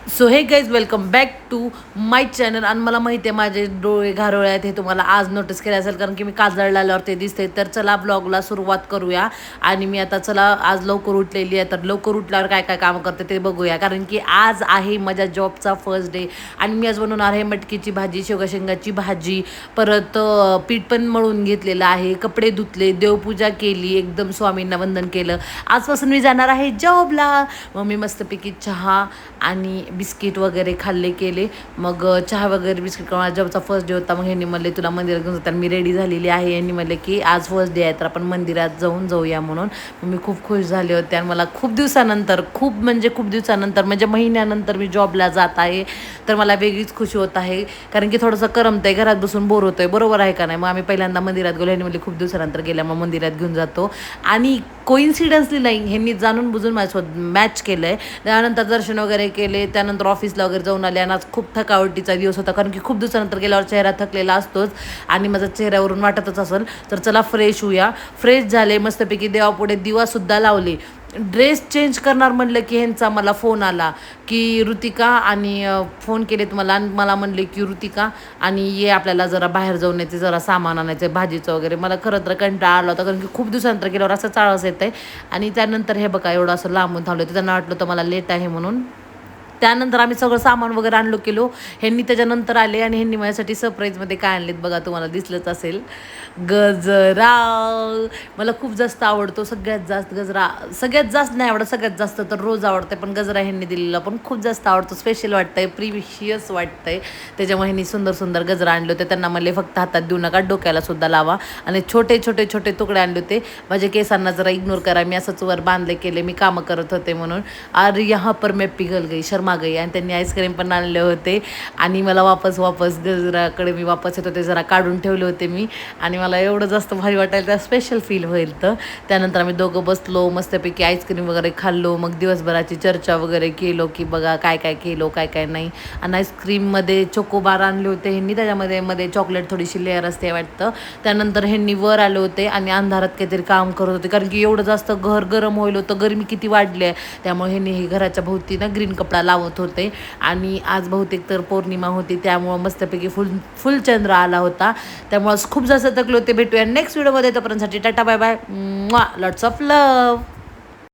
So hey guys welcome back to my channel. आणि मला माहिती आहे माझे डोळे घारोळे आहेत हे तुम्हाला आज नोटीस केलं असेल, कारण की मी काजळ लावल्यावर ते दिसते. तर चला ब्लॉगला सुरुवात करूया. आणि मी आता चला आज लवकर उठलेली आहे, तर लवकर उठल्यावर काय काय कामं करते ते बघूया. कारण की आज आहे माझ्या जॉबचा फर्स्ट डे आणि मी आज बनवणार आहे मटकीची भाजी, शेवगा शेंगाची भाजी, परत पीठ पण मळून घेतलेलं आहे, कपडे धुतले, देवपूजा केली, एकदम स्वामींना वंदन केलं. आजपासून मी जाणार आहे जॉबला. मग मी मस्तपैकी चहा आणि बिस्किट वगैरे खाल्ले केले. मग चहा वगैरे बिस्किट करून आज जॉबचा फर्स्ट डे होता. मग ह्यांनी म्हणले तुला मंदिरात घेऊन जातात. मी रेडी झालेली आहे. यांनी म्हणले की आज फर्स्ट डे आहे तर आपण मंदिरात जाऊया म्हणून. मी खूप खुश झाले होते आणि मला खूप दिवसानंतर खूप महिन्यानंतर मी जॉबला जात आहे. तर मला वेगळीच खुशी होत आहे, कारण की थोडंसं करमत आहे, घरात बसून बोर होतोय. बरोबर आहे का नाही? मग आम्ही पहिल्यांदा मंदिरात गेलो. ह्यांनी म्हणले खूप दिवसानंतर गेल्या मग मंदिरात घेऊन जातो. आणि कोइन्सिडन्सली नाही, ह्यांनी जाणून बुजून माझ्यासोबत मॅच केलं आहे. त्यानंतर दर्शन वगैरे केले, त्यानंतर ऑफिसला वगैरे जाऊन आले. आणि आज खूप थकावटीचा दिवस होता, कारण की खूप दिवसानंतर गेल्यावर चेहरा थकलेला असतोच आणि माझा चेहऱ्यावरून वाटतच असेल. तर चला फ्रेश होऊया. फ्रेश झाले, मस्तपैकी देवापुढे दिवासुद्धा लावले. ड्रेस चेंज करणार म्हणलं की ह्यांचा मला फोन आला की ऋतिका, आणि फोन केले तुम्हाला आणि मला म्हणले की ऋतिका आणि ये आपल्याला जरा बाहेर जाऊन यायचे, जरा सामान आणायचं भाजीचं वगैरे. मला खरं तर कंटाळा आला होता, कारण की खूप दिवसानंतर गेल्यावर असं चाळस येतं आहे. आणि त्यानंतर हे बघा एवढं असं लांबून थांबलं होतं. त्यांना वाटलं होतं मला लेट आहे म्हणून. त्यानंतर आम्ही सगळं सामान वगैरे आणलो केलो. ह्यांनी त्याच्यानंतर आले आणि ह्यांनी माझ्यासाठी सरप्राईजमध्ये काय आणलेत बघा, तुम्हाला दिसलंच असेल. गजरा मला खूप जास्त आवडतो, सगळ्यात जास्त गजरा. सगळ्यात जास्त नाही आवडत, सगळ्यात जास्त तर रोज आवडते, पण गजरा ह्यांनी दिलेला पण खूप जास्त आवडतो. स्पेशल वाटतंय, प्रिशियस वाटतंय. त्याच्यामुळे ह्यांनी सुंदर सुंदर गजरा आणले होते. त्यांना म्हणले फक्त हातात देऊ नका, डोक्याला सुद्धा लावा. आणि छोटे छोटे छोटे तुकडे आणले होते. माझ्या केसांना जरा इग्नोर करा, मी असंच वर बांधले केले, मी कामं करत होते म्हणून. अरे यहाँ पर मैं पिघल गई, शर्मा गई. आणि त्यांनी आईस्क्रीम पण आणले होते. आणि मला वापस गजराकडे मी वापस येत होते, जरा काढून ठेवले होते मी. आणि मला एवढं जास्त भारी वाटायला, त्या स्पेशल फील होईल. तर त्यानंतर आम्ही दोघं बसलो, मस्तपैकी आईस्क्रीम वगैरे खाल्लो. मग दिवसभराची चर्चा वगैरे केलो की बघा काय काय केलो, काय काय नाही. आणि आईस्क्रीममध्ये चोकोबार आणले होते ह्यांनी, त्याच्यामध्ये चॉकलेट थोडीशी लेअर असते वाटतं. त्यानंतर ह्यांनी वर आले होते आणि अंधारात काहीतरी काम करत होते, कारण की एवढं जास्त घर गरम होईल होतं, गरमी किती वाढली आहे. त्यामुळे ह्यांनी हे घराच्या भोवती ना ग्रीन कपडा लावत होते. आणि आज बहुतेक तर पौर्णिमा होती, त्यामुळं मस्तपैकी फुल चंद्र आला होता. त्यामुळं खूप जास्त थकले होते. भेटूया नेक्स्ट व्हिडिओमध्ये. तोपर्यंतसाठी tata bye bye, lots of love.